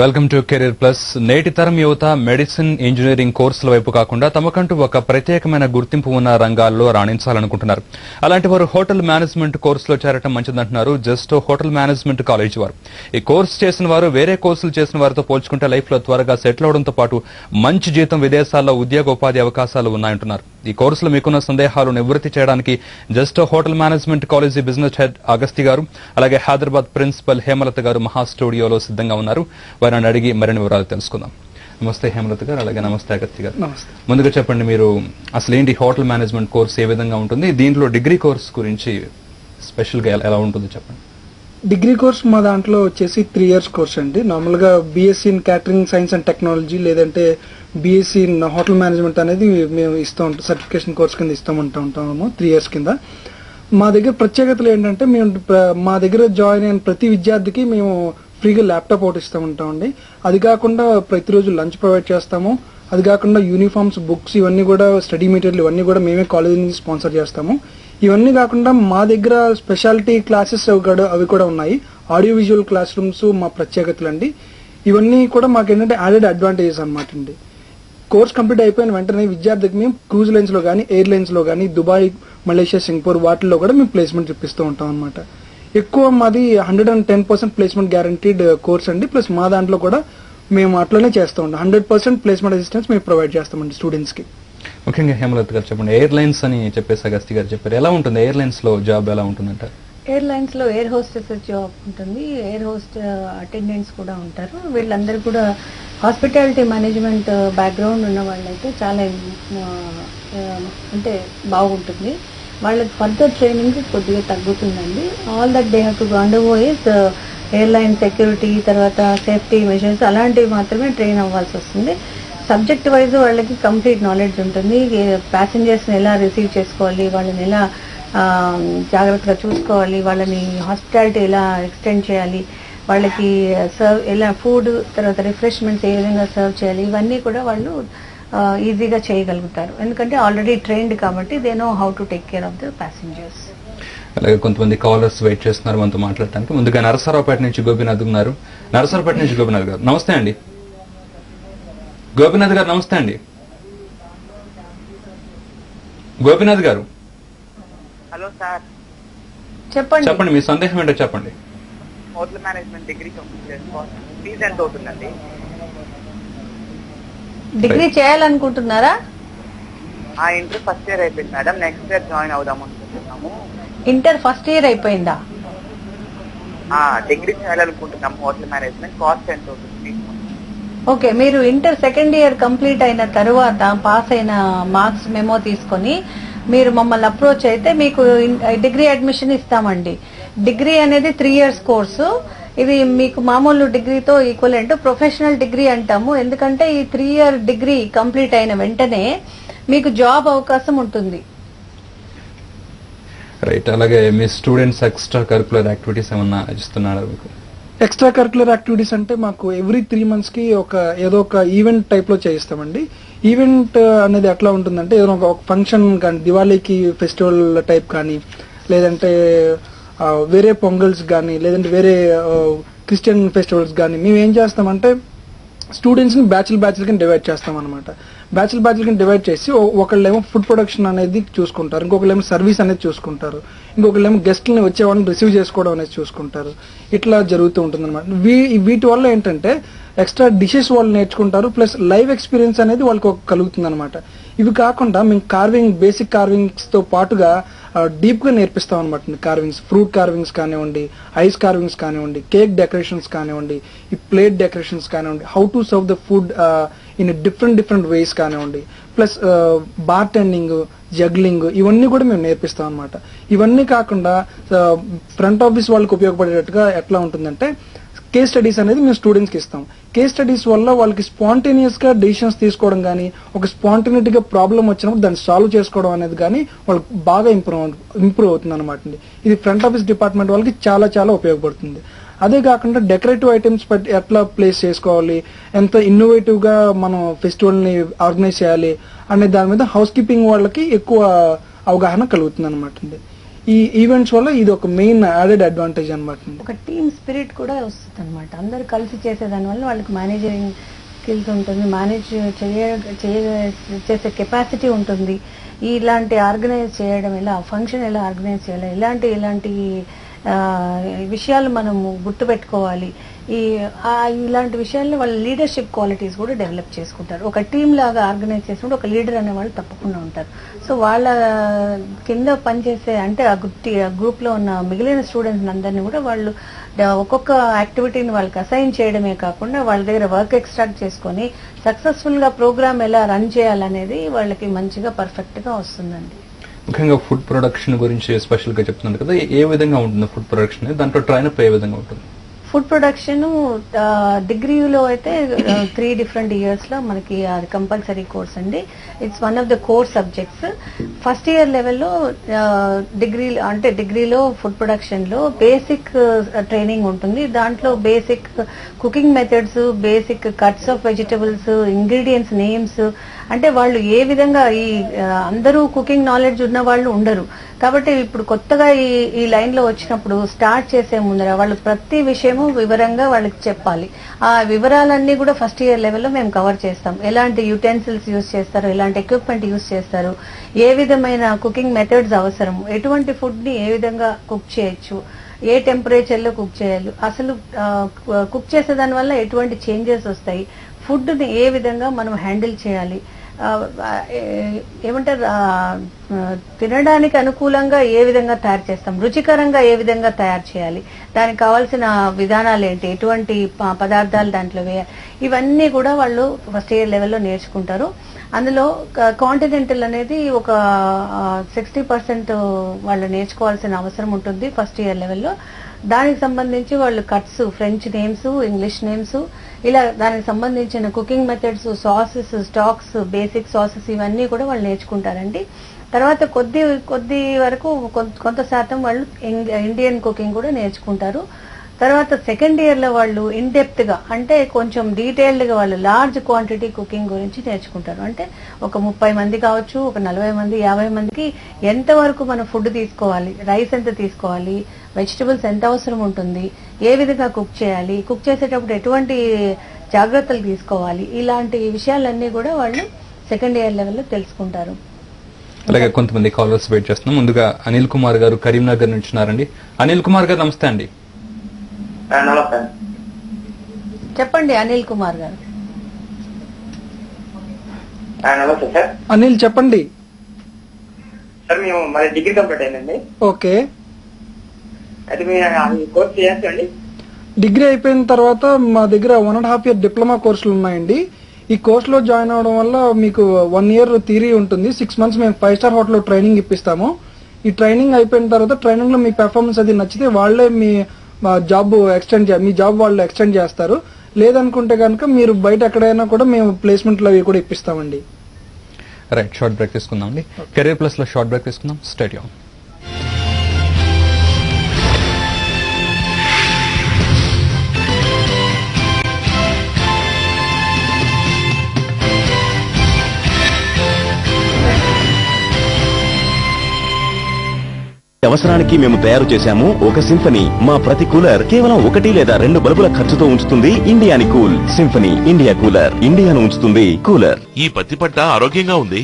Welcome to career plus. నేటి తరం యువత మెడిసిన్, ఇంజనీరింగ్ కోర్సుల వైపు కాకుండా తమకంటూ ఒక ప్రత్యేకమైన గుర్తింపు ఉన్న రంగాల్లో రాణించాలనుకుంటున్నారు. అలాంటి వారు హోటల్ మేనేజ్మెంట్ కోర్సులో చేరటం మంచిదంటున్నారు జస్ట్ హోటల్ మేనేజ్మెంట్ కాలేజీ వారు. ఈ కోర్సు చేసిన వారు వేరే కోర్సులు చేసిన వారితో పోల్చుకుంటే లైఫ్ లో త్వరగా సెటిల్ అవడంతో పాటు మంచి జీతం, విదేశాల్లో ఉద్యోగోపాధి అవకాశాలు ఉన్నాయంటున్నారు. ఈ కోర్సులో మీకున్న సందేహాలు నివృత్తి చేయడానికి just hotel management college business head Agasti గారు, అలాగే హైదరాబాద్ ప్రిన్సిపల్ హేమలత గారు మహా స్టూడియోలో సిద్ధంగా ఉన్నారు. వారిని అడిగి మరిన్ని వివరాలు తెలుసుకుందాం. నమస్తే హేమలత గారు, అలాగే నమస్తే అగస్తి గారు. ముందుగా చెప్పండి, మీరు అసలు ఏంటి హోటల్ మేనేజ్మెంట్ కోర్స్, ఏ విధంగా ఉంటుంది, దీంట్లో డిగ్రీ కోర్స్ గురించి స్పెషల్ గా ఎలా ఉంటుందో చెప్పండి. డిగ్రీ కోర్స్ మా దాంట్లో వచ్చేసి 3 years కోర్స్ అండి. నార్మల్ గా BSc in catering science and technology లేదంటే బీఎస్సీ ఇన్ హోటల్ మేనేజ్మెంట్ అనేది మేము ఇస్తూ ఉంటాం, సర్టిఫికేషన్ కోర్స్ కింద ఉంటాము 3 years కింద. మా దగ్గర ప్రత్యేకతలు ఏంటంటే మా దగ్గర జాయిన్ అయిన ప్రతి విద్యార్థికి మేము ఫ్రీగా ల్యాప్టాప్ ఒకటి ఇస్తూ ఉంటామండి. అది కాకుండా ప్రతిరోజు లంచ్ ప్రొవైడ్ చేస్తాము. అది కాకుండా యూనిఫామ్స్, బుక్స్ ఇవన్నీ కూడా, స్టడీ మెటీరియల్ ఇవన్నీ కూడా మేమే కాలేజీ నుంచి స్పాన్సర్ చేస్తాము. ఇవన్నీ కాకుండా మా దగ్గర స్పెషాలిటీ క్లాసెస్ అవి కూడా ఉన్నాయి. ఆడియో విజువల్ క్లాస్ రూమ్స్ మా ప్రత్యేకతలు అండి. ఇవన్నీ కూడా మాకు ఏంటంటే యాడెడ్ అడ్వాంటేజెస్ అనమాట అండి. కోర్స్ కంప్లీట్ అయిపోయిన వెంటనే విద్యార్థికి మేము క్రూజ్ లైన్స్ లో కానీ, ఎయిర్ లైన్స్ లో కానీ, దుబాయ్, మలేషియా, సింగపూర్ వాటిల్లో కూడా మేము ప్లేస్మెంట్ ఇప్పిస్తూ ఉంటాం అనమాట. ఎక్కువ మాది 110% ప్లేస్మెంట్ గ్యారంటీడ్ కోర్స్ అండి. ప్లస్ మా దాంట్లో కూడా మేము అట్లనే చేస్తూ ఉంటాం. 100% ప్లేస్మెంట్ అసిస్టెన్స్ మేము ప్రొవైడ్ చేస్తామండి స్టూడెంట్స్ కి. ముఖ్యంగా హేమలత గారు చెప్పండి, ఎయిర్లైన్స్ అని చెప్పేసి అగస్తి గారు చెప్పారు, ఎలా ఉంటుంది ఎయిర్లైన్స్ లో జాబ్, ఎలా ఉంటుందంటారు? ఎయిర్లైన్స్ లో ఎయిర్ హోస్టెస్ జాబ్ ఉంటుంది, ఎయిర్ హోస్ట్ అటెండెంట్స్ కూడా ఉంటారు. వీళ్ళందరూ కూడా హాస్పిటాలిటీ మేనేజ్మెంట్ బ్యాక్గ్రౌండ్ ఉన్న వాళ్ళైతే చాలా అంటే బాగుంటుంది. వాళ్ళకి ఫర్దర్ ట్రైనింగ్ కొద్దిగా తగ్గుతుందండి. All that they have to undergo is airline security, తర్వాత సేఫ్టీ మెజర్స్ అలాంటివి మాత్రమే ట్రైన్ అవ్వాల్సి వస్తుంది. సబ్జెక్ట్ వైజ్ వాళ్ళకి కంప్లీట్ నాలెడ్జ్ ఉంటుంది. ప్యాసింజర్స్ని ఎలా రిసీవ్ చేసుకోవాలి, వాళ్ళని ఎలా జాగ్రత్తగా చూసుకోవాలి, వాళ్ళని హాస్పిటాలిటీ ఎలా ఎక్స్టెండ్ చేయాలి, వాళ్ళకి సర్వ్ ఎలా ఫుడ్, తర్వాత రిఫ్రెష్మెంట్స్ ఏ విధంగా సర్వ్ చేయాలి, ఇవన్నీ కూడా వాళ్ళు ఈజీగా చేయగలుగుతారు. ఎందుకంటే ఆల్రెడీ ట్రైన్డ్ కాబట్టి they know how to take care of the passengers. అలాగే కొంతమంది కాలర్స్ వెయిట్ చేస్తున్నారు మనతో మాట్లాడటానికి. ముందుగా నరసరావుపేట నుంచి గోపినాథ్ ఉన్నారు. నరసరావుపేట నుంచి గోపినాథ్ గారు నమస్తే అండి. గోపినాథ్ గారు నమస్తే అండి. గోపినాథ్ గారు హలో సార్, చెప్పండి మీ సందేహం ఏంటో చెప్పండి. హోటల్ మేనేజ్మెంట్ డిగ్రీ కంప్లీట్ చేసుకోవాలి, ఫీజు ఎంత అవుతుందండి? డిగ్రీ చేయాలనుకుంటున్నారా? ఇంటర్ ఫస్ట్ ఇయర్ అయిపోయింది మేడం, నెక్స్ట్ ఇయర్ జాయిన్ అవుదాం అనుకుంటున్నాము. ఇంటర్ ఫస్ట్ ఇయర్ అయిపోయిందా? డిగ్రీ చేయాలనుకుంటున్నాము హోటల్ మేనేజ్మెంట్. కాస్ట్ ఎంత అవుతుంది? ఓకే, మీరు ఇంటర్ సెకండ్ ఇయర్ కంప్లీట్ అయిన తర్వాత పాస్ అయిన మార్క్స్ మెమో తీసుకొని మీరు మమ్మల్ని అప్రోచ్ అయితే మీకు డిగ్రీ అడ్మిషన్ ఇస్తామండి. డిగ్రీ అనేది 3 years కోర్సు. ఇది మీకు మామూలు డిగ్రీతో ఈక్వలెంట్, ప్రొఫెషనల్ డిగ్రీ అంటాము. ఎందుకంటే ఈ 3 year డిగ్రీ కంప్లీట్ అయిన వెంటనే మీకు జాబ్ అవకాశం ఉంటుంది. రైట్. అలాగే మీ స్టూడెంట్స్ ఎక్స్ట్రా కరికులర్ యాక్టివిటీస్ ఏమన్నా ఇస్తున్నారా మీకు? ఎక్స్ట్రా కరికులర్ యాక్టివిటీస్ అంటే మాకు ఎవ్రీ 3 months కి ఏదో ఒక ఈవెంట్ టైప్ లో చేయిస్తామండి. ఈవెంట్ అనేది ఎట్లా ఉంటుందంటే ఏదో ఒక ఫంక్షన్ కానీ, దివాళీకి ఫెస్టివల్ టైప్ కానీ, లేదంటే వేరే పొంగల్స్ కానీ, లేదంటే వేరే క్రిస్టియన్ ఫెస్టివల్స్ కానీ మేము ఏం చేస్తామంటే స్టూడెంట్స్ ని బ్యాచ్ల కింద డివైడ్ చేస్తాం అనమాట. బ్యాచ్ల కింద డివైడ్ చేసి ఒకళ్ళేమో ఫుడ్ ప్రొడక్షన్ అనేది చూసుకుంటారు, ఇంకొకళ్ళేమో సర్వీస్ అనేది చూసుకుంటారు, ఇంకొకళ్ళేమో గెస్ట్లని వచ్చేవాళ్ళని రిసీవ్ చేసుకోవడం అనేది చూసుకుంటారు. ఇట్లా జరుగుతూ ఉంటుంది అనమాట. వీటి వల్ల ఏంటంటే ఎక్స్ట్రా డిషెస్ వాళ్ళు నేర్చుకుంటారు, ప్లస్ లైవ్ ఎక్స్పీరియన్స్ అనేది వాళ్ళకి కలుగుతుంది అనమాట. ఇవి కాకుండా మేము బేసిక్ కార్వింగ్స్ తో పాటుగా డీప్ గా నేర్పిస్తాం అనమాట. కార్వింగ్స్, ఫ్రూట్ కార్వింగ్స్ కానివ్వండి, ఐస్ కార్వింగ్స్ కానివ్వండి, కేక్ డెకరేషన్స్ కానివ్వండి, ఈ ప్లేట్ డెకరేషన్స్ కానివ్వండి, how to serve the food in different ways కానివ్వండి, ప్లస్ బార్ టెండింగ్, జగ్లింగ్ ఇవన్నీ కూడా మేము నేర్పిస్తాం అనమాట. ఇవన్నీ కాకుండా ఫ్రంట్ ఆఫీస్ వాళ్ళకి ఉపయోగపడేటట్టుగా ఎట్లా ఉంటుందంటే కేస్ స్టడీస్ అనేది మేము స్టూడెంట్స్ కి ఇస్తాం. కేస్ స్టడీస్ వల్ల వాళ్ళకి స్పాంటేనియస్ గా డెసిషన్స్ తీసుకోవడం కానీ, ఒక స్పాంటేనిటీగా ప్రాబ్లం వచ్చినప్పుడు దాన్ని సాల్వ్ చేసుకోవడం అనేది కానీ వాళ్ళకి బాగా ఇంప్రూవ్ అవుతుంది అనమాట. ఇది ఫ్రంట్ ఆఫీస్ డిపార్ట్మెంట్ వాళ్ళకి చాలా చాలా ఉపయోగపడుతుంది. అదే కాకుండా డెకరేటివ్ ఐటమ్స్ ఎట్లా ప్లేస్ చేసుకోవాలి, ఎంత ఇన్నోవేటివ్ గా మనం ఫెస్టివల్ ని ఆర్గనైజ్ చేయాలి అనే దాని మీద హౌస్ కీపింగ్ వాళ్ళకి ఎక్కువ అవగాహన కలుగుతుంది అనమాట. ఈ ఈవెంట్స్ వల్ల ఇది ఒక మెయిన్ యాడెడ్ అడ్వాంటేజ్ అనమాట. ఒక టీమ్ స్పిరిట్ కూడా వస్తుంది అనమాట. అందరూ కలిసి చేసేదాని వల్ల వాళ్ళకి మేనేజరింగ్ స్కిల్స్ ఉంటుంది, మేనేజ్ చేసే కెపాసిటీ ఉంటుంది. ఇలాంటి ఆర్గనైజ్ చేయడం ఎలా, ఫంక్షన్ ఎలా ఆర్గనైజ్ చేయాలి, ఇలాంటి విషయాలు మనము గుర్తుపెట్టుకోవాలి. ఇలాంటి విషయాల్లో వాళ్ళ లీడర్షిప్ క్వాలిటీస్ కూడా డెవలప్ చేసుకుంటారు. ఒక టీమ్ లాగా ఆర్గనైజ్ చేసుకుంటే ఒక లీడర్ అనే వాళ్ళు తప్పకుండా ఉంటారు. సో వాళ్ళ కింద పనిచేసే అంటే ఆ గ్రూప్ లో ఉన్న మిగిలిన స్టూడెంట్స్ అందరినీ కూడా వాళ్ళు ఒక్కొక్క యాక్టివిటీని వాళ్ళకి అసైన్ చేయడమే కాకుండా వాళ్ళ దగ్గర వర్క్ ఎక్స్ట్రాక్ట్ చేసుకొని సక్సెస్ఫుల్ గా ప్రోగ్రామ్ ఎలా రన్ చేయాలనేది వాళ్ళకి మంచిగా పర్ఫెక్ట్ గా వస్తుందండి. ముఖ్యంగా ఫుడ్ ప్రొడక్షన్ గురించి స్పెషల్ గా చెప్తున్నారు కదా, ఏ విధంగా ఉంటుంది ఫుడ్ ప్రొడక్షన్, దాంట్లో ట్రైనప్ ఏ విధంగా ఉంటుంది? ఫుడ్ ప్రొడక్షన్ డిగ్రీలో అయితే 3 different years లో మనకి అది కంపల్సరీ కోర్స్ అండి. It's one of the core subjects. First year లెవెల్లో డిగ్రీలో ఫుడ్ ప్రొడక్షన్ లో బేసిక్ ట్రైనింగ్ ఉంటుంది. దాంట్లో basic cooking methods, basic cuts off vegetables, ingredients names, అంటే వాళ్ళు ఏ విధంగా అందరూ కుకింగ్ నాలెడ్జ్ ఉన్న వాళ్ళు ఉండరు కాబట్టి ఇప్పుడు కొత్తగా ఈ లైన్ లో వచ్చినప్పుడు స్టార్ట్ చేసే ముందర వాళ్ళు ప్రతి విషయము వివరంగా వాళ్ళకి చెప్పాలి. ఆ వివరాలన్నీ కూడా ఫస్ట్ ఇయర్ లెవెల్లో మేము కవర్ చేస్తాం. ఎలాంటి యుటెన్సిల్స్ యూజ్ చేస్తారు, ఎలాంటి ఎక్విప్మెంట్ యూజ్ చేస్తారు, ఏ విధమైన కుకింగ్ మెథడ్స్ అవసరం, ఎటువంటి ఫుడ్ ని ఏ విధంగా కుక్ చేయొచ్చు, ఏ టెంపరేచర్ లో కుక్ చేయాలి, అసలు కుక్ చేసే దాని వల్ల ఎటువంటి చేంజెస్ వస్తాయి, ఫుడ్ ని ఏ విధంగా మనం హ్యాండిల్ చేయాలి, ఏమంటారు తినడానికి అనుకూలంగా ఏ విధంగా తయారు చేస్తాం, రుచికరంగా ఏ విధంగా తయారు చేయాలి, దానికి కావాల్సిన విధానాలు ఏంటి, ఎటువంటి పదార్థాలు దాంట్లో వేయాలి, ఇవన్నీ కూడా వాళ్ళు ఫస్ట్ ఇయర్ లెవెల్లో నేర్చుకుంటారు. అందులో కాంటినెంటల్ అనేది ఒక 60% వాళ్ళు నేర్చుకోవాల్సిన అవసరం ఉంటుంది ఫస్ట్ ఇయర్ లెవెల్లో. దానికి సంబంధించి వాళ్ళు cuts, French names, English names, ఇలా దానికి సంబంధించిన cooking methods, sauces, stocks, basic sauces ఇవన్నీ కూడా వాళ్ళు నేర్చుకుంటారండి. తర్వాత కొద్ది వరకు కొంత శాతం వాళ్ళు ఇండియన్ కుకింగ్ కూడా నేర్చుకుంటారు. తర్వాత సెకండ్ ఇయర్ లో వాళ్ళు ఇన్ డెప్త్ గా అంటే కొంచెం డీటెయిల్డ్ గా వాళ్ళు లార్జ్ క్వాంటిటీ కుకింగ్ గురించి నేర్చుకుంటారు. అంటే ఒక 30 మంది కావచ్చు, ఒక 40 మంది, 50 మందికి ఎంత వరకు మనం ఫుడ్ తీసుకోవాలి, రైస్ ఎంత తీసుకోవాలి, వెజిటబుల్స్ ఎంత అవసరం ఉంటుంది, ఏ విధంగా కుక్ చేయాలి, కుక్ చేసేటప్పుడు ఎటువంటి జాగ్రత్తలు తీసుకోవాలి, ఇలాంటి విషయాలన్నీ కూడా వాళ్ళు సెకండ్ ఇయర్ లెవెల్లో తెలుసుకుంటారు. అలాగే కొంతమంది కాలర్స్ వెయిట్ చేస్తున్నాం. ముందుగా అనిల్ కుమార్ గారు కరీంనగర్ నుంచి ఉన్నారండి. అనిల్ కుమార్ గారు నమస్తే అండి. చెప్పండి అనిల్ కుమార్ గారు. నమస్తే సార్. అనిల్ చెప్పండి. సార్ మేము మరి డిగ్రీ కంప్లీట్ అయిందండి. ఓకే, అయితే మీరు కోర్స్ చేయండి. డిగ్రీ అయిపోయిన తర్వాత మా దగ్గర 1.5 year డిప్లొమా కోర్సులు ఉన్నాయండి. ఈ కోర్సులో జాయిన్ అవడం వల్ల మీకు 1 year థియరీ ఉంటుంది, 6 months మేము 5-star హోటల్లో ట్రైనింగ్ ఇప్పిస్తాము. ఈ ట్రైనింగ్ అయిపోయిన తర్వాత ట్రైనింగ్ లో మీ పెర్ఫార్మెన్స్ అది నచ్చితే వాళ్లే మీ జాబ్ మీ జాబ్ వాళ్ళు ఎక్స్టెండ్ చేస్తారు. లేదనుకుంటే కనుక మీరు బయట ఎక్కడైనా కూడా మేము ప్లేస్మెంట్లు అవి కూడా ఇప్పిస్తామండి. రైట్, షార్ట్ బ్రేక్ తీసుకుందాం అండి. కెరీర్ ప్లస్ లో షార్ట్ బ్రేక్ తీసుకుందాం. స్టేడియం అవసరానికి మేము తయారు చేశాము ఒక సింఫనీ. మా ప్రతి కూలర్ కేవలం 1 లేదా 2 బల్బుల ఖర్చుతో ఉంచుతుంది ఇండియాని కూల్. సింఫనీ ఇండియా కూలర్, ఇండియాను ఉంచుతుంది కూలర్. ఈ పత్తి పట్ట ఆరోగ్యంగా ఉంది.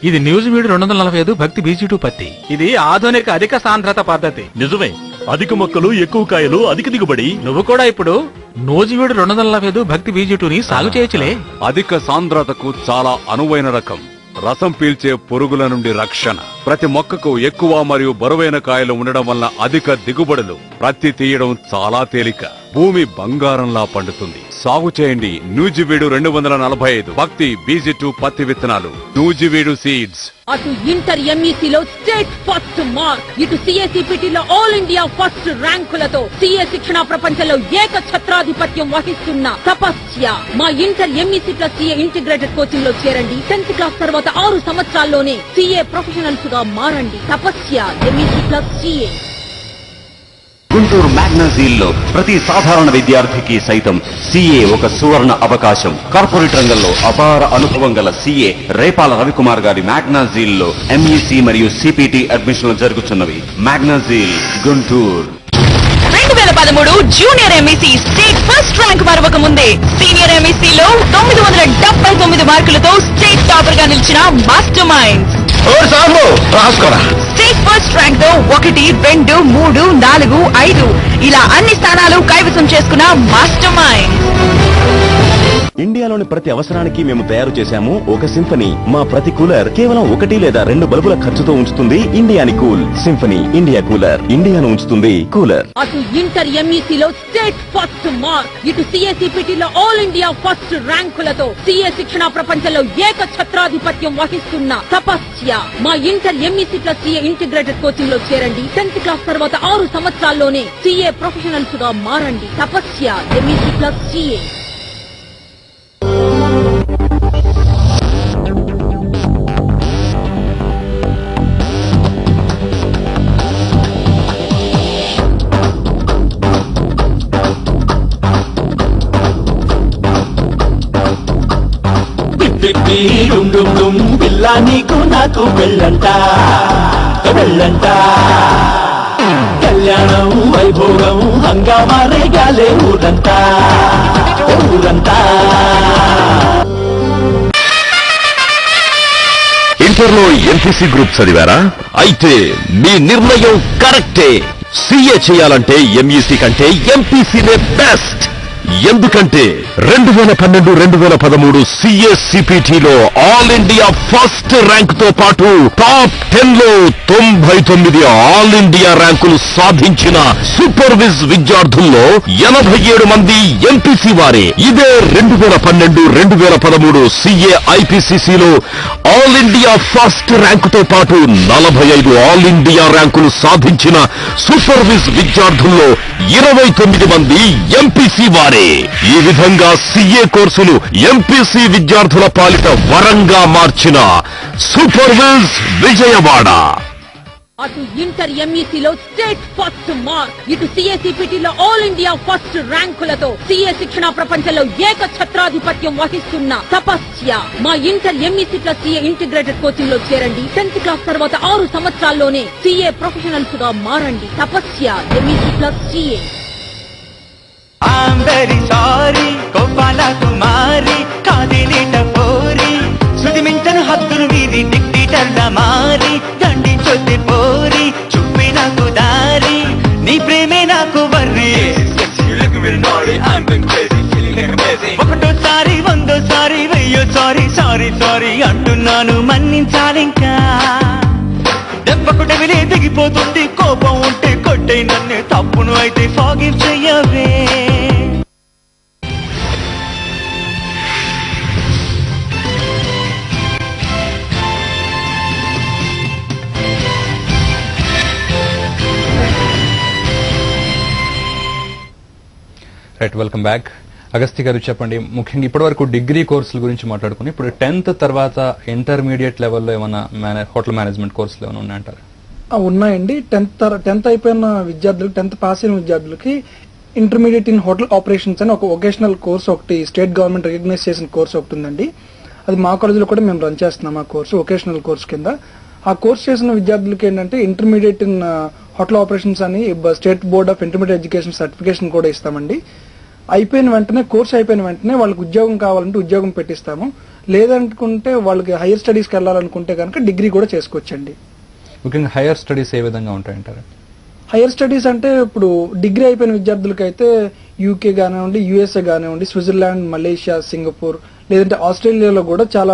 ఇది న్యూజివీడ్ 245 భక్తి BG2 పత్తి. ఇది ఆధునిక అధిక సాంద్రత పద్ధతి. నిజమే, అధిక మొక్కలు, ఎక్కువ కాయలు, అధిక దిగుబడి. నువ్వు కూడా ఇప్పుడు న్యూజివీడ్ 245 భక్తి BG2ని సాగు చేయొచ్చులే. అధిక సాంద్రతకు చాలా అనువైన రకం, రసం పీల్చే పురుగుల నుండి రక్షణ, ప్రతి మొక్కకు ఎక్కువ మరియు బరువైన కాయలు ఉండడం వల్ల అధిక దిగుబడులు, ప్రత్తి తీయడం చాలా తేలిక, భూమి బంగారంలా పండుతుంది. సాగు చేయండి నూజివీడు 245 భక్తి BG2 పత్తి విత్తనాలు. నూజివీడు సీడ్స్. అటు ఇంటర్ ఎంఈసీలో స్టేట్ ఫస్ట్ మార్క్, ఇటు సిఎస్ఈపిటిలో ఆల్ ఇండియా ఫస్ట్ ర్యాంకులతో సిఏ శిక్షణ ప్రపంచంలో ఏక ఛత్రాధిపత్యం వహిస్తున్న తపస్య. మా inter MEC plus CA integrated coaching లో చేరండి. 10th క్లాస్ తర్వాత 6 సంవత్సరాల్లోనే సిఏ ప్రొఫెషనల్స్ గా మారండి. Tapasya MEC plus CA. Guntur మ్యాగ్నజీల్లో ప్రతి సాధారణ విద్యార్థికి సైతం సిఏ ఒక సువర్ణ అవకాశం. కార్పొరేట్ రంగంలో అపార అనుభవం గల సిఏ రేపాల రవికుమార్ గారి మ్యాగ్నజీల్లో ఎంఈసి మరియు సిపిటి అడ్మిషన్లు జరుగుతున్నవి. మ్యాగ్నజీల్ Guntur. 2013 junior MEC state first rank మరొక ముందే సీనియర్ ఎంఈసిలో 979 మార్కులతో స్టేట్ టాపర్ గా నిలిచిన master minds. State first rank తో 1, 2, 3, 4, 5 ఇలా అన్ని స్థానాలు కైవసం చేసుకున్న మాస్టర్ మైండ్స్. ఇండియాలోని ప్రతి అవసరానికి మేము తయారు చేశాము ఒక సింఫనీ. మా ప్రతి కూలర్ కేవలం 1 లేదా 2 బల్బుల ఖర్చుతో ఉంచుతుంది ఇండియాని కూల్. సింఫనీ ఇండియా కూలర్, ఇండియాను ఉంచుతుంది కూలర్. అటు ఇంటర్ ఎంఈసీలో స్టేట్ ఫస్ట్ మార్క్, ఇటు సిఎస్ఈపిటిలో ఆల్ ఇండియా ఫస్ట్ ర్యాంకులతో సిఏ శిక్షణ ప్రపంచంలో ఏకఛత్రాధిపత్యం వహిస్తున్న తపస్య. మా inter MEC plus CA integrated coaching లో చేరండి. 10th క్లాస్ తర్వాత 6 సంవత్సరాల్లోనే సిఏ ప్రొఫెషనల్స్ గా మారండి. Tapasya MEC plus CA. పిల్ల నీకు నాకు వెళ్ళంట వెళ్ళంట, కళ్యాణం వైభోగం హంగామా రేగాలే ఊరంతా ఊరంతా. ఇంటర్లో ఎంపీసీ గ్రూప్ చదివారా? అయితే మీ నిర్ణయం కరెక్టే. సీఏ చేయాలంటే ఎంఈసీ కంటే ఎంపీసీనే బెస్ట్. ఎందుకంటే 2012-2013 సిఎస్సిపిటిలో ఆల్ ఇండియా ఫస్ట్ ర్యాంక్ తో పాటు టాప్ 10 లో 99 ఆల్ ఇండియా ర్యాంకులు సాధించిన సూపర్విజ్ విద్యార్థుల్లో 87 మంది ఎంపీసీ వారే. ఇదే 2012-2013 సిఏ ఐపీసీసీలో ఆల్ ఇండియా ఫస్ట్ ర్యాంక్ తో పాటు 45 ఆల్ ఇండియా ర్యాంకులు సాధించిన సూపర్విజ్ విద్యార్థుల్లో 29 మంది ఎంపీసీ వారే. ఈ విధంగా సిఏ కోర్సులు ఎంపీసీ విద్యార్థుల పాలిట వరంగా మార్చిన సూపర్విజ్ విజయవాడ. అటు ఇంటర్ ఎంఈసీలో స్టేట్ ఫస్ట్ మార్క్, ఇటు సిఎస్ఈపిటిలో ఆల్ ఇండియా ఫస్ట్ ర్యాంకులతో సిఏ శిక్షణ ప్రపంచంలో ఏకఛత్రాధిపత్యం వహిస్తున్న తపస్య. మా inter MEC plus CA integrated coaching లో చేరండి. 10th క్లాస్ తర్వాత 6 సంవత్సరాల్లోనే సిఏ ప్రొఫెషనల్స్ గా మారండి. Tapasya MEC plus CA. I'm very sorry, Gopala Kumari, Kadinita Pori, Sudimintan Hatturu Vidi, Dictator Mari, Dandi Chote Pori, Chupina Kudari, Ni Preme Naku Varri. You look very naughty, I'm going crazy, feeling like amazing. Vakato sari, vando sari, veyo sorry, sorry, sorry, antunnanu manninchalinka. దెబ్బకు డెవిలే దిగిపోతుంది, కోపం ఉంటే కొట్టై నన్ను, తప్పును అయితే forgive చెయ్యవే. Right, welcome back. Agasti garu చెప్పండి, ముఖ్యంగా ఇప్పటి వరకు డిగ్రీ కోర్సుల గురించి మాట్లాడుకుని ఇప్పుడు 10th తర్వాత ఇంటర్మీడియట్ లెవెల్లో ఏమైనా హోటల్ మేనేజ్మెంట్ కోర్సులు ఏమైనా ఉన్నాయంటారు? ఉన్నాయండి. 10th అయిపోయిన విద్యార్థులకు, 10th పాస్ అయిన విద్యార్థులకి ఇంటర్మీడియట్ ఇన్ హోటల్ ఆపరేషన్స్ అని ఒక వొకేషనల్ కోర్స్ ఒకటి స్టేట్ గవర్నమెంట్ రికగ్నైజ్ చేసిన కోర్స్ ఒకటి ఉందండి. అది మా కాలేజీలో కూడా మేము రన్ చేస్తున్నాం. ఆ కోర్సు వొకేషనల్ కోర్స్ కింద. ఆ కోర్స్ చేసిన విద్యార్థులకి ఏంటంటే ఇంటర్మీడియట్ ఇన్ హోటల్ ఆపరేషన్స్ అని state board of intermediate education certification కూడా ఇస్తామండి. అయిపోయిన వెంటనే, కోర్స్ అయిపోయిన వెంటనే వాళ్ళకి ఉద్యోగం కావాలంటే ఉద్యోగం పెట్టిస్తాము. లేదనుకుంటే వాళ్ళకి హైయర్ స్టడీస్కి వెళ్ళాలనుకుంటే కనుక డిగ్రీ కూడా చేసుకోవచ్చండి. ముఖ్యంగా హైయర్ స్టడీస్ ఏ విధంగా ఉంటాయంటారు? హైయర్ స్టడీస్ అంటే ఇప్పుడు డిగ్రీ అయిపోయిన విద్యార్థులకైతే యూకే కానివ్వండి, యూఎస్ఏ కానివ్వండి, స్విట్జర్లాండ్, మలేషియా, సింగపూర్, లేదంటే ఆస్ట్రేలియాలో కూడా చాలా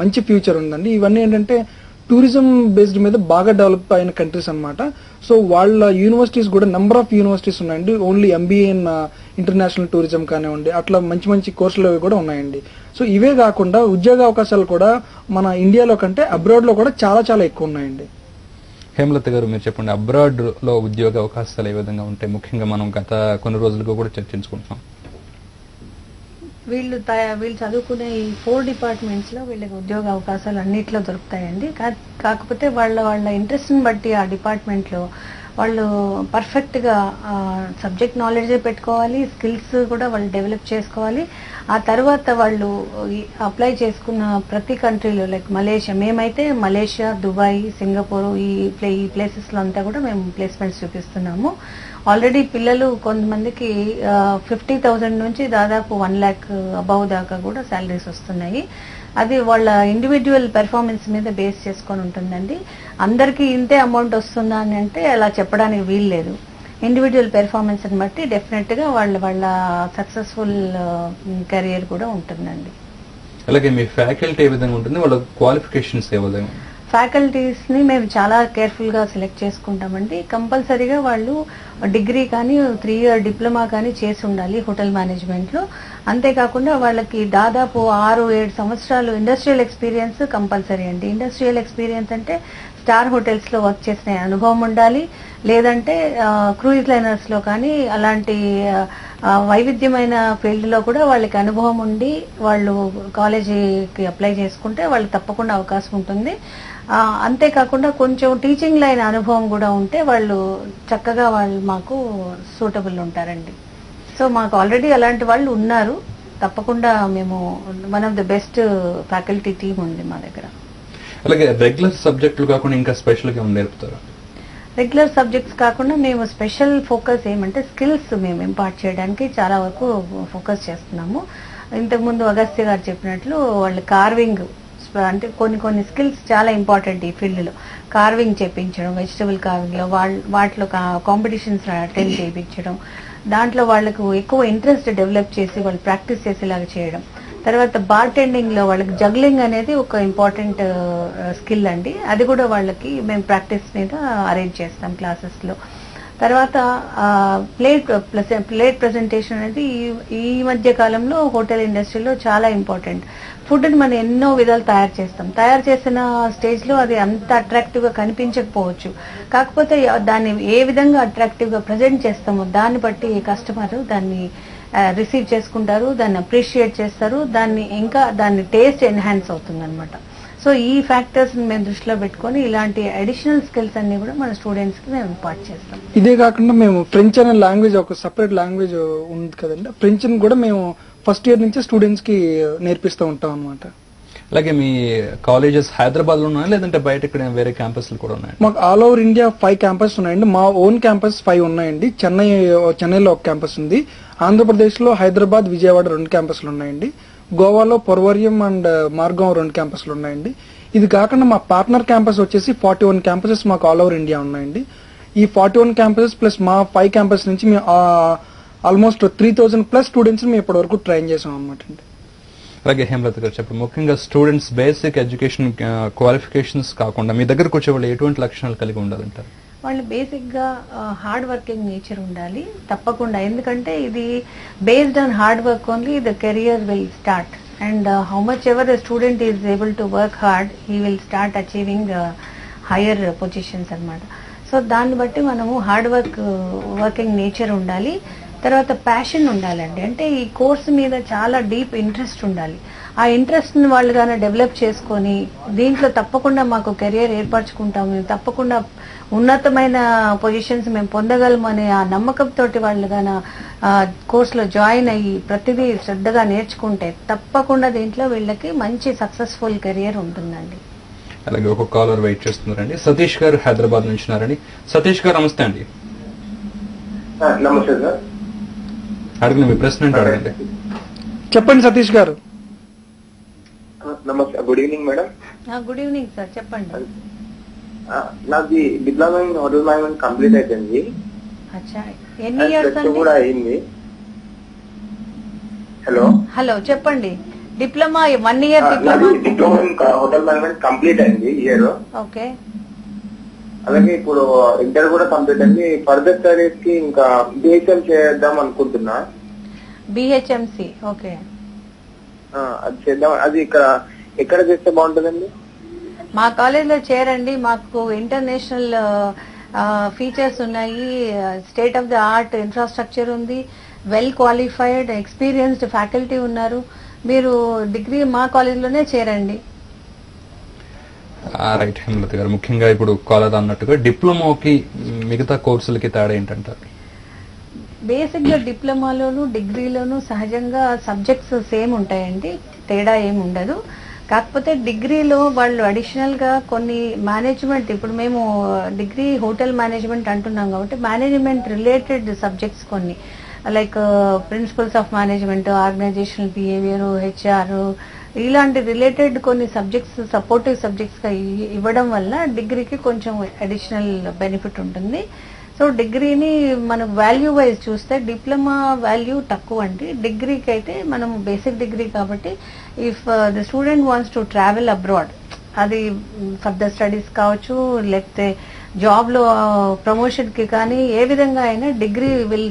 మంచి ఫ్యూచర్ ఉందండి. ఇవన్నీ ఏంటంటే టూరిజం బేస్డ్ మీద బాగా డెవలప్ అయిన కంట్రీస్ అన్నమాట. సో వాళ్ళ యూనివర్సిటీస్ కూడా నెంబర్ ఆఫ్ యూనివర్సిటీస్ ఉన్నాయండి. Only MBA in international tourism కానివ్వండి, అట్లా మంచి మంచి కోర్సులు కూడా ఉన్నాయండి. సో ఇవే కాకుండా ఉద్యోగ అవకాశాలు కూడా మన ఇండియాలో కంటే అబ్రాడ్ లో కూడా చాలా చాలా ఎక్కువ ఉన్నాయండి. హేమలత గారు, మీరు చెప్పండి, అబ్రాడ్ లో ఉద్యోగ అవకాశాలు ఏ విధంగా ఉంటాయి? ముఖ్యంగా మనం గత కొన్ని రోజులుగా కూడా చర్చించుకుంటున్నాం. వీళ్ళు చదువుకునే ఈ 4 డిపార్ట్మెంట్స్ లో వీళ్ళకి ఉద్యోగ అవకాశాలు అన్నిట్లో దొరుకుతాయండి. కాకపోతే వాళ్ళ ఇంట్రెస్ట్ ని బట్టి ఆ డిపార్ట్మెంట్ లో వాళ్ళు పర్ఫెక్ట్గా సబ్జెక్ట్ నాలెడ్జే పెట్టుకోవాలి, స్కిల్స్ కూడా వాళ్ళు డెవలప్ చేసుకోవాలి. ఆ తర్వాత వాళ్ళు అప్లై చేసుకున్న ప్రతి కంట్రీలో లైక్ మలేషియా, మేమైతే మలేషియా, దుబాయ్, సింగపూర్ ఈ ప్లేసెస్లో అంతా కూడా మేము ప్లేస్మెంట్స్ చూపిస్తున్నాము. ఆల్రెడీ పిల్లలు కొంతమందికి 50,000 నుంచి దాదాపు 1 lakh అబౌవ్ దాకా కూడా శాలరీస్ వస్తున్నాయి. అది వాళ్ళ ఇండివిజువల్ పెర్ఫార్మెన్స్ మీద బేస్ చేసుకొని ఉంటుందండి. అందరికీ ఇంతే అమౌంట్ వస్తుందా అని అంటే అలా చెప్పడానికి వీలు లేదు. ఇండివిజువల్ పెర్ఫార్మెన్స్ ని బట్టి డెఫినెట్ గా వాళ్ళ సక్సెస్ఫుల్ కెరియర్ కూడా ఉంటుందండి. అలాగే మీ ఫ్యాకల్టీ ఏ విధంగా ఉంటుంది, వాళ్ళ క్వాలిఫికేషన్స్ ఏ విధంగా? ఫ్యాకల్టీస్ ని మేము చాలా కేర్ఫుల్ గా సెలెక్ట్ చేసుకుంటామండి. కంపల్సరీగా వాళ్ళు డిగ్రీ కానీ 3 year డిప్లొమా కానీ చేసి ఉండాలి హోటల్ మేనేజ్మెంట్ లో. అంతేకాకుండా వాళ్ళకి దాదాపు 6-7 సంవత్సరాలు ఇండస్ట్రియల్ ఎక్స్పీరియన్స్ కంపల్సరీ అండి. ఇండస్ట్రియల్ ఎక్స్పీరియన్స్ అంటే స్టార్ హోటల్స్ లో వర్క్ చేసిన అనుభవం ఉండాలి, లేదంటే క్రూయిజ్ లైనర్స్ లో కానీ అలాంటి వైవిధ్యమైన ఫీల్డ్ లో కూడా వాళ్ళకి అనుభవం ఉండి వాళ్ళు కాలేజీకి అప్లై చేసుకుంటే వాళ్ళకి తప్పకుండా అవకాశం ఉంటుంది. అంతేకాకుండా కొంచెం టీచింగ్ లైన్ అనుభవం కూడా ఉంటే వాళ్ళు చక్కగా వాళ్ళు మాకు సూటబుల్ ఉంటారండి. సో మాకు ఆల్రెడీ అలాంటి వాళ్ళు ఉన్నారు. తప్పకుండా మేము one of the best faculty team ఉంది మా దగ్గర. అలాగే రెగ్యులర్ సబ్జెక్టులు కాకుండా ఇంకా స్పెషల్ గా నేర్పుతారా? రెగ్యులర్ సబ్జెక్ట్స్ కాకుండా మేము స్పెషల్ ఫోకస్ ఏమంటే స్కిల్స్ మేము ఇంపార్ట్ చేయడానికి చాలా వరకు ఫోకస్ చేస్తున్నాము. ఇంతకుముందు అగస్త్య గారు చెప్పినట్లు వాళ్ళు కార్వింగ్ అంటే కొన్ని స్కిల్స్ చాలా ఇంపార్టెంట్ ఈ ఫీల్డ్ లో. కార్వింగ్ చేయించడం, వెజిటబుల్ కార్వింగ్ లో వాటిలో కాంపిటీషన్స్ అటెండ్ చేయించడం, దాంట్లో వాళ్ళకు ఎక్కువ ఇంట్రెస్ట్ డెవలప్ చేసి వాళ్ళు ప్రాక్టీస్ చేసేలాగా చేయడం. తర్వాత బార్టెండింగ్ లో వాళ్ళకి జగ్లింగ్ అనేది ఒక ఇంపార్టెంట్ స్కిల్ అండి. అది కూడా వాళ్ళకి మేము ప్రాక్టీస్ మీద అరేంజ్ చేస్తాం క్లాసెస్ లో. తర్వాత ప్లేట్ ప్రెజెంటేషన్ అనేది ఈ మధ్య కాలంలో హోటల్ ఇండస్ట్రీలో చాలా ఇంపార్టెంట్. ఫుడ్ ని మనం ఎన్నో విధాలు తయారు చేస్తాం. తయారు చేసిన స్టేజ్ లో అది అంత అట్రాక్టివ్ గా కనిపించకపోవచ్చు. కాకపోతే దాన్ని ఏ విధంగా అట్రాక్టివ్ గా ప్రజెంట్ చేస్తామో దాన్ని బట్టి కస్టమర్ దాన్ని రిసీవ్ చేసుకుంటారు, దాన్ని అప్రిషియేట్ చేస్తారు, దాన్ని టేస్ట్ ఎన్హాన్స్ అవుతుంది అనమాట. సో ఈ ఫ్యాక్టర్స్ మేము దృష్టిలో పెట్టుకొని ఇలాంటి అడిషనల్ స్కిల్స్ అన్ని కూడా మన స్టూడెంట్స్ కి మేము ఇంపార్ట్ చేస్తాం. ఇదే కాకుండా మేము ఫ్రెంచ్ అనే లాంగ్వేజ్ ఒక సపరేట్ లాంగ్వేజ్ ఉంది కదండి, ఫ్రెంచ్ ని కూడా మేము ఫస్ట్ ఇయర్ నుంచి స్టూడెంట్స్ కి నేర్పిస్తూ ఉంటాం అనమాట. అలాగే మీ కాలేజెస్ హైదరాబాద్ లో ఉన్నాయా లేదంటే బయట ఇక్కడ వేరే క్యాంపస్లు కూడా ఉన్నాయి? మాకు ఆల్ ఓవర్ ఇండియా 5 క్యాంపస్ ఉన్నాయండి. మా ఓన్ క్యాంపస్ 5 ఉన్నాయండి. చెన్నైలో ఒక క్యాంపస్ ఉంది. ఆంధ్రప్రదేశ్ లో హైదరాబాద్, విజయవాడ 2 క్యాంపస్లు ఉన్నాయండి. గోవాలో పొరవరియం అండ్ మార్గం 2 క్యాంపస్లు ఉన్నాయండి. ఇది కాకుండా మా పార్ట్నర్ క్యాంపస్ వచ్చేసి 41 క్యాంపసెస్ మాకు ఆల్ ఓవర్ ఇండియా ఉన్నాయండి. ఈ 41 క్యాంపసెస్ ప్లస్ మా 5 క్యాంపస్ నుంచి మేము ఆల్మోస్ట్ 3000+ స్టూడెంట్స్ మేము ఇప్పటి వరకు ట్రైన్ చేసాం అనమాట అండి. అలాగే హేమలత గారు చెప్పండి, ముఖ్యంగా స్టూడెంట్స్ బేసిక్ ఎడ్యుకేషన్ క్వాలిఫికేషన్స్ కాకుండా మీ దగ్గరకు వచ్చే వాళ్ళు ఎటువంటి లక్షణాలు కలిగి ఉండాలంటారు? వాళ్ళు బేసిక్ గా హార్డ్ వర్కింగ్ నేచర్ ఉండాలి తప్పకుండా. ఎందుకంటే ఇది based on hard work only the career will start. And how much ever the student is able to work hard, he will start achieving higher positions అనమాట. సో దాన్ని బట్టి మనము hard working nature ఉండాలి. తర్వాత ప్యాషన్ ఉండాలండి. అంటే ఈ course మీద చాలా డీప్ ఇంట్రెస్ట్ ఉండాలి. ఆ ఇంట్రెస్ట్ ని వాళ్ళు గాన డెవలప్ చేసుకొని దీంట్లో తప్పకుండా మాకు కెరియర్ ఏర్పరచుకుంటాం, మేము తప్పకుండా ఉన్నతమైన పొజిషన్స్ మేము పొందగలము అనే ఆ నమ్మకంతో వాళ్ళు గాన కోర్సులో జాయిన్ అయ్యి ప్రతిదీ శ్రద్ధగా నేర్చుకుంటే తప్పకుండా దీంట్లో వీళ్ళకి మంచి సక్సెస్ఫుల్ కెరియర్ ఉంటుందండి. అలాగే ఒక కాలర్ వెయిట్ చేస్తున్నారండి. సతీష్ గారు హైదరాబాద్ నుంచి ఉన్నారండి. సతీష్ గారు నమస్తే అండి. నమస్తే సార్. అడగండి, మీ ప్రశ్న ఏంటో అడగండి. చెప్పండి సతీష్ గారు. నమస్తే, good evening madam. Good evening sir, చెప్పండి. నాది diploma in hotel management complete అయిపోయింది. ఎన్ని ఇయర్స్ అండి? కూడా అయింది. హలో చెప్పండి. Diploma 1 year diploma in hotel management complete అయింది ఇయర్. ఓకే. అలాగే ఇప్పుడు ఇంటర్ కూడా కంప్లీట్ అయింది. ఫర్దర్ స్టడీస్ కి ఇంకా బిహెచ్ఎం చేద్దాం అనుకుంటున్నా. బిహెచ్ఎంసి, ఓకే. అది చేద్దాం. అది ఎక్కడ చేస్తే బాగుంటుందండి? మా కాలేజ్ లో చేరండి. మాకు ఇంటర్నేషనల్ ఫీచర్స్ ఉన్నాయి, state of the art infrastructure ఉంది, వెల్ క్వాలిఫైడ్ ఎక్స్పీరియన్స్డ్ ఫ్యాకల్టీ ఉన్నారు. మీరు డిగ్రీ మా కాలేజ్ లోనే చేరండి. రైట్ హేమలత గారు, ముఖ్యంగా ఇప్పుడు కాలర్ అన్నట్టుగా డిప్లొమాకి మిగతా కోర్సులకి తేడా ఏంటంటారు? బేసిక్ గా డిప్లొమాలోను డిగ్రీలోను సహజంగా సబ్జెక్ట్స్ సేమ్ ఉంటాయండి, తేడా ఏమి ఉండదు. కాకపోతే డిగ్రీలో వాళ్ళు అడిషనల్ గా కొన్ని మేనేజ్మెంట్, ఇప్పుడు మేము డిగ్రీ హోటల్ మేనేజ్మెంట్ అంటున్నాం కాబట్టి మేనేజ్మెంట్ రిలేటెడ్ సబ్జెక్ట్స్ కొన్ని like principles of management, organisational behaviour, HR, ఇలాంటి రిలేటెడ్ కొన్ని సబ్జెక్ట్స్ సపోర్టివ్ సబ్జెక్ట్స్ గా ఇవ్వడం వల్ల డిగ్రీకి కొంచెం అడిషనల్ బెనిఫిట్ ఉంటుంది. సో డిగ్రీని మనం వాల్యూ వైజ్ చూస్తే డిప్లొమా వాల్యూ తక్కువ అండి. డిగ్రీకి అయితే మనం బేసిక్ డిగ్రీ కాబట్టి if the student wants to travel abroad, అది ఫర్దర్ స్టడీస్ కావచ్చు లేకపోతే జాబ్ లో ప్రమోషన్ కి కానీ ఏ విధంగా అయినా degree will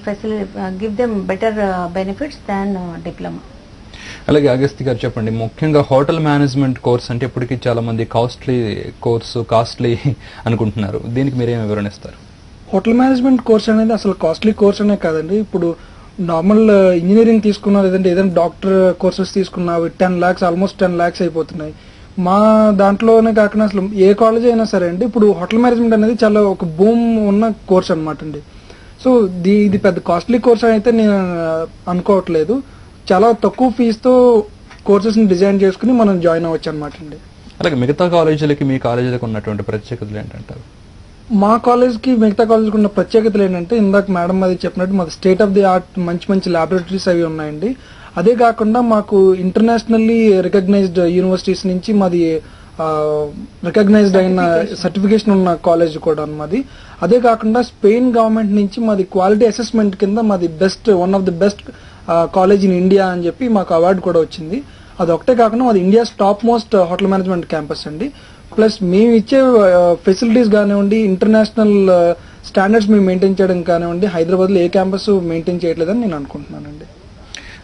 give them better benefits than diploma. అలాగే అగస్తి గారు చెప్పండి, ముఖ్యంగా హోటల్ మేనేజ్మెంట్ కోర్స్ అంటే ఇప్పటికీ చాలా మంది కాస్ట్లీ అనుకుంటున్నారు, దీనికి మీరేం వివరణిస్తారు? హోటల్ మేనేజ్మెంట్ కోర్స్ అనేది అసలు కాస్ట్లీ కోర్స్ అనే కాదండి. ఇప్పుడు నార్మల్ ఇంజనీరింగ్ తీసుకున్నా లేదంటే ఏదైనా డాక్టర్ కోర్సెస్ తీసుకున్నా 10 lakhs ఆల్మోస్ట్ 10 lakhs అయిపోతున్నాయి. మా దాంట్లోనే కాకుండా అసలు ఏ కాలేజ్ అయినా సరే అండి ఇప్పుడు హోటల్ మేనేజ్మెంట్ అనేది చాలా ఒక బూమ్ ఉన్న కోర్స్ అనమాట అండి. సో ఇది పెద్ద కాస్ట్లీ కోర్స్ అయితే నేను అనుకోవట్లేదు. చాలా తక్కువ ఫీజుతో కోర్సెస్ ని డిజైన్ చేసుకుని మనం జాయిన్ అవ్వచ్చు అనమాట అండి. అలాగే మిగతా కాలేజీలకి మీ కాలేజీలకు ఉన్నటువంటి ప్రత్యేకతలు ఏంటంటారు? మా కాలేజ్కి మిగతా కాలేజ్కి ఉన్న ప్రత్యేకతలు ఏంటంటే ఇందాక మేడం అది చెప్పినట్టు మాది స్టేట్ ఆఫ్ ది ఆర్ట్ మంచి ల్యాబొరేటరీస్ అవి ఉన్నాయండి. అదే కాకుండా మాకు ఇంటర్నేషనల్లీ రికగ్నైజ్డ్ యూనివర్సిటీస్ నుంచి మాది రికగ్నైజ్డ్ అయిన సర్టిఫికేషన్ ఉన్న కాలేజ్ కూడా మాది. అదే కాకుండా స్పెయిన్ గవర్నమెంట్ నుంచి మాది క్వాలిటీ అసెస్మెంట్ కింద మాది one of the best college in India అని చెప్పి మాకు అవార్డు కూడా వచ్చింది. అదొకటే కాకుండా మాది India's top most hotel management campus అండి. ప్లస్ మేము ఇచ్చే ఫెసిలిటీస్ కానివ్వండి, ఇంటర్నేషనల్ స్టాండర్డ్స్ మేము మెయింటైన్ చేయడం కానివ్వండి, హైదరాబాద్ లో ఏ క్యాంపస్ మెయింటైన్ చేయట్లేదని నేను అనుకుంటున్నానండి.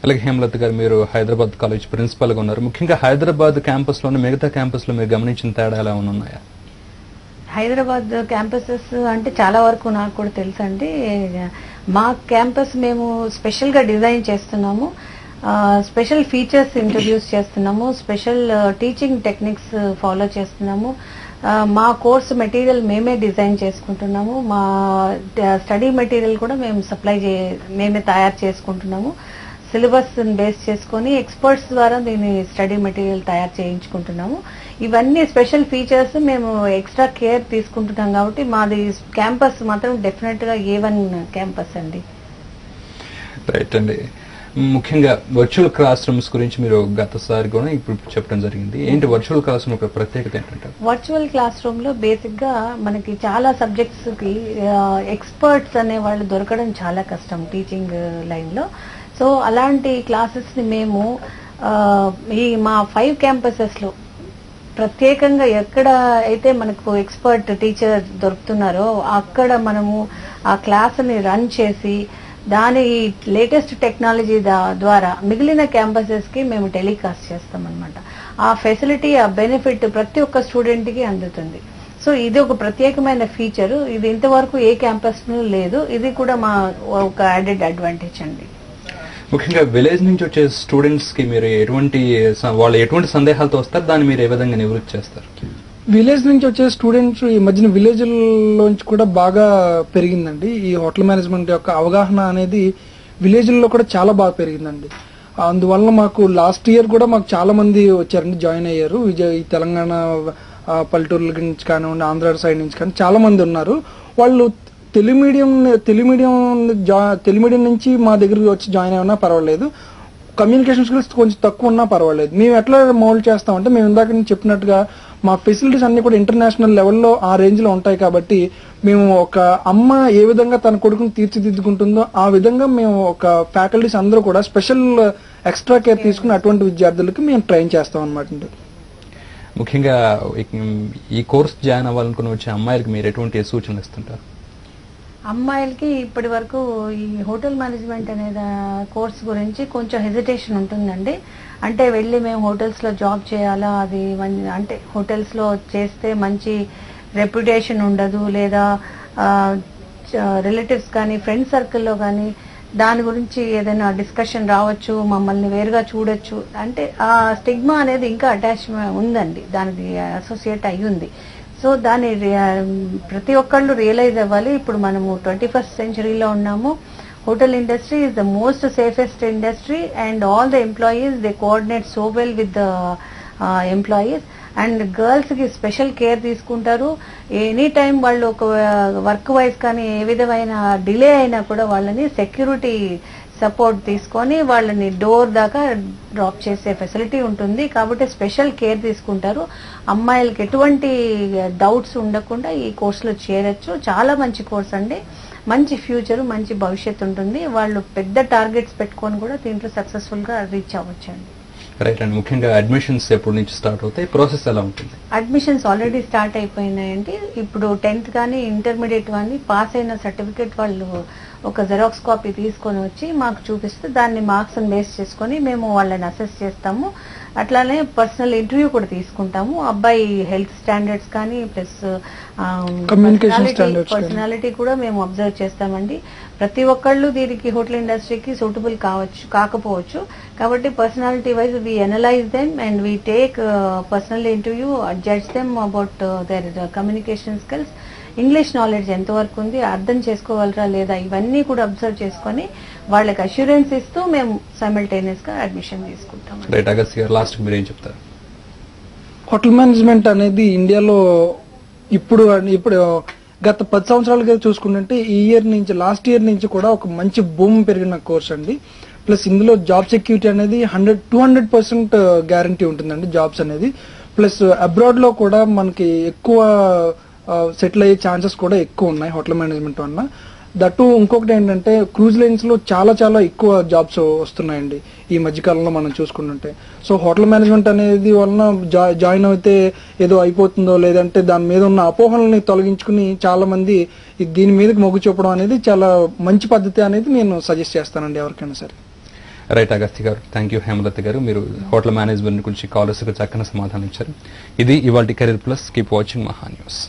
అలాగే హేమలత గారు, మీరు హైదరాబాద్ కాలేజ్ ప్రిన్సిపల్ గా ఉన్నారు. ముఖ్యంగా హైదరాబాద్ క్యాంపస్ లోనే మిగతా క్యాంపస్ లో మీరు గమనించిన తేడా ఎలా ఉన్నాయా? హైదరాబాద్ క్యాంపసెస్ అంటే చాలా వరకు నాకు కూడా తెలుసండి. మా క్యాంపస్ మేము స్పెషల్ గా డిజైన్ చేస్తున్నాము, స్పెషల్ ఫీచర్స్ ఇంట్రడ్యూస్ చేస్తున్నాము, స్పెషల్ టీచింగ్ టెక్నిక్స్ ఫాలో చేస్తున్నాము. మా కోర్స్ మెటీరియల్ మేమే డిజైన్ చేసుకుంటున్నాము, మా స్టడీ మెటీరియల్ కూడా మేమే తయారు చేసుకుంటున్నాము. సిలబస్ బేస్ చేసుకొని ఎక్స్పర్ట్స్ ద్వారా దీని స్టడీ మెటీరియల్ తయారు చేయించుకుంటున్నాము. ఇవన్నీ స్పెషల్ ఫీచర్స్ మేము ఎక్స్ట్రా కేర్ తీసుకుంటున్నాం కాబట్టి మాది క్యాంపస్ మాత్రం డెఫినెట్ గా A1 క్యాంపస్ అండి. రైట్ అండి. ముఖ్యంగా వర్చువల్ క్లాస్ రూమ్స్ గురించి మీరు గతసారి కూడా ఇప్పుడు చెప్పడం జరిగింది. ఏంటి వర్చువల్ క్లాస్ రూమ్ యొక్క ప్రత్యేకత ఏంటంటే? వర్చువల్ క్లాస్ రూమ్ లో బేసిక్ గా మనకి చాలా సబ్జెక్ట్స్ కి ఎక్స్పర్ట్స్ అనే వాళ్ళు దొరకడం చాలా కష్టం టీచింగ్ లైన్ లో. సో అలాంటి క్లాసెస్ ని మేము మా 5 క్యాంపసెస్ లో ప్రత్యేకంగా ఎక్కడ అయితే మనకు ఎక్స్పర్ట్ టీచర్ దొరుకుతున్నారో అక్కడ మనము ఆ క్లాస్ ని రన్ చేసి దాని లేటెస్ట్ టెక్నాలజీ ద్వారా మిగిలిన క్యాంపసెస్ కి మేము టెలికాస్ట్ చేస్తాం అనమాట. ఆ ఫెసిలిటీ, ఆ బెనిఫిట్ ప్రతి ఒక్క స్టూడెంట్ కి అందుతుంది. సో ఇది ఒక ప్రత్యేకమైన ఫీచర్, ఇది ఇంతవరకు ఏ క్యాంపస్ లేదు. ఇది కూడా మా ఒక యాడెడ్ అడ్వాంటేజ్ అండి. ముఖ్యంగా విలేజ్ నుంచి వచ్చే స్టూడెంట్స్ కి మీరు ఎటువంటి సందేహాలతో వస్తారు, దాన్ని మీరు ఏ విధంగా నివృత్తి చేస్తారు? విలేజ్ నుంచి వచ్చే స్టూడెంట్స్ ఈ మధ్యన విలేజ్లోంచి కూడా బాగా పెరిగిందండి. ఈ హోటల్ మేనేజ్మెంట్ యొక్క అవగాహన అనేది విలేజ్లో కూడా చాలా బాగా పెరిగిందండి. అందువల్ల మాకు లాస్ట్ ఇయర్ కూడా మాకు చాలా మంది వచ్చారండి, జాయిన్ అయ్యారు. ఈ తెలంగాణ పల్లెటూర్ల నుంచి కానివ్వండి, ఆంధ్ర సైడ్ నుంచి కానీ చాలా మంది ఉన్నారు. వాళ్ళు తెలుగు మీడియం నుంచి మా దగ్గరికి వచ్చి జాయిన్ అయినా పర్వాలేదు, కమ్యూనికేషన్ స్కిల్స్ కొంచెం తక్కువ ఉన్నా పర్వాలేదు. మేము ఎట్లా మోల్డ్ చేస్తామంటే మేము ఇందాక చెప్పినట్టుగా మా ఫెసిలిటీస్ అన్ని కూడా ఇంటర్నేషనల్ లెవెల్లో ఆ రేంజ్ లో ఉంటాయి కాబట్టి మేము ఒక అమ్మ ఏ విధంగా తన కొడుకుని తీర్చిదిద్దుకుంటుందో ఆ విధంగా మేము ఒక ఫ్యాకల్టీస్ అందరూ కూడా స్పెషల్ ఎక్స్ట్రా కేర్ తీసుకుని అటువంటి విద్యార్థులకి మేము ట్రైన్ చేస్తాం అనమాట. ముఖ్యంగా ఈ కోర్స్ జాయిన్ అవ్వాలనుకుని వచ్చే అమ్మాయిలకి మీరు ఎటువంటి సూచనలు ఇస్తుంటారు? అమ్మాయిలకి ఇప్పటి వరకు ఈ హోటల్ మేనేజ్మెంట్ అనే కోర్స్ గురించి కొంచెం హెజిటేషన్ ఉంటుందండి. అంటే వెళ్ళి మేము హోటల్స్ లో జాబ్ చేయాలా, అది అంటే హోటల్స్ లో చేస్తే మంచి రెప్యుటేషన్ ఉండదు, లేదా రిలేటివ్స్ కానీ ఫ్రెండ్ సర్కిల్లో కానీ దాని గురించి ఏదైనా డిస్కషన్ రావచ్చు, మమ్మల్ని వేరుగా చూడొచ్చు అంటే ఆ స్టిగ్మా అనేది ఇంకా అటాచ్ ఉందండి, దానికి అసోసియేట్ అయ్యి ఉంది. సో దాన్ని ప్రతి ఒక్కళ్ళు రియలైజ్ అవ్వాలి. ఇప్పుడు మనము 21st సెంచరీలో ఉన్నాము. Hotel industry is the most safest industry and all the employees they coordinate so well with the employees. And girls కి స్పెషల్ కేర్ తీసుకుంటారు. ఎనీ టైం వాళ్ళు ఒక వర్క్ వైజ్ కానీ ఏ విధమైన డిలే అయినా కూడా వాళ్ళని సెక్యూరిటీ సపోర్ట్ తీసుకొని వాళ్ళని డోర్ దాకా డ్రాప్ చేసే ఫెసిలిటీ ఉంటుంది. కాబట్టి స్పెషల్ కేర్ తీసుకుంటారు. అమ్మాయిలకి ఎటువంటి డౌట్స్ ఉండకుండా ఈ కోర్సులో చేరొచ్చు. చాలా మంచి కోర్స్ అండి, మంచి ఫ్యూచర్, మంచి భవిష్యత్తు ఉంటుంది. వాళ్ళు పెద్ద టార్గెట్స్ పెట్టుకొని కూడా దీంట్లో సక్సెస్ఫుల్ గా రీచ్ అవ్వచ్చండి. రైట్ అండ్ ముఖ్యంగా అడ్మిషన్స్ ఎప్పటి నుంచి స్టార్ట్ అవుతాయి, ప్రాసెస్ ఎలా ఉంటుంది? అడ్మిషన్స్ ఆల్రెడీ స్టార్ట్ అయిపోయినాయండి. ఇప్పుడు 10th కానీ ఇంటర్మీడియట్ కానీ పాస్ అయిన సర్టిఫికేట్ వాళ్ళు ఒక జెరాక్స్ కాపీ తీసుకొని వచ్చి మాకు చూపిస్తే దాన్ని మార్క్స్ బేస్ చేసుకొని మేము వాళ్ళని అసెస్ చేస్తాము. అట్లానే పర్సనల్ ఇంటర్వ్యూ కూడా తీసుకుంటాము. అబ్బాయి హెల్త్ స్టాండర్డ్స్ కానీ ప్లస్ పర్సనాలిటీ కూడా మేము అబ్జర్వ్ చేస్తామండి. ప్రతి ఒక్కళ్ళు దీనికి హోటల్ ఇండస్ట్రీకి సూటబుల్ కాకపోవచ్చు. కాబట్టి personality wise we analyse them and we take personal interview, judge them about their communication skills, English knowledge ఎంతవరకు ఉంది, అర్థం చేసుకోగలరా లేదా, ఇవన్నీ కూడా అబ్జర్వ్ చేసుకొని వాళ్ళకి అష్యూరెన్స్ ఇస్తూ మేము సైమల్టేనియస్ గా అడ్మిషన్ తీసుకుంటాం. రైట్ అగస్త్య గారు, లాస్ట్ మీరు ఏం చెప్తారు? హోటల్ మేనేజ్మెంట్ అనేది ఇండియాలో ఇప్పుడు గత 10 సంవత్సరాలుగా చూసుకుంటే ఈ ఇయర్ నుంచి లాస్ట్ ఇయర్ నుంచి కూడా ఒక మంచి బూమ్ పెరిగిన కోర్స్ అండి. ప్లస్ ఇందులో జాబ్ సెక్యూరిటీ అనేది 200% గ్యారంటీ ఉంటుందండి జాబ్స్ అనేది. ప్లస్ అబ్రాడ్ లో కూడా మనకి ఎక్కువ సెటిల్ అయ్యే ఛాన్సెస్ కూడా ఎక్కువ ఉన్నాయి హోటల్ మేనేజ్మెంట్ వల్ల. దట్టు ఇంకొకటి ఏంటంటే క్రూజ్ లైన్స్ లో చాలా చాలా ఎక్కువ జాబ్స్ వస్తున్నాయండి ఈ మధ్యకాలంలో మనం చూసుకుంటుంటే. సో హోటల్ మేనేజ్మెంట్ అనేది వలన జాయిన్ అయితే ఏదో అయిపోతుందో లేదంటే దాని మీద ఉన్న అపోహలని తొలగించుకుని చాలా మంది దీని మీదకి మొగ్గు చూపడం అనేది చాలా మంచి పద్ధతి అనేది నేను సజెస్ట్ చేస్తానండి ఎవరికైనా సరే. రైట్ అగస్త్య గారు, థ్యాంక్ యూ. హేమలత గారు, మీరు హోటల్ మేనేజ్మెంట్ గురించి కాలర్స్ కు చక్కని సమాధానం ఇచ్చారు. ఇది ఇవాల్టి కెరీర్ ప్లస్. కీప్ వాచింగ్ మహా న్యూస్.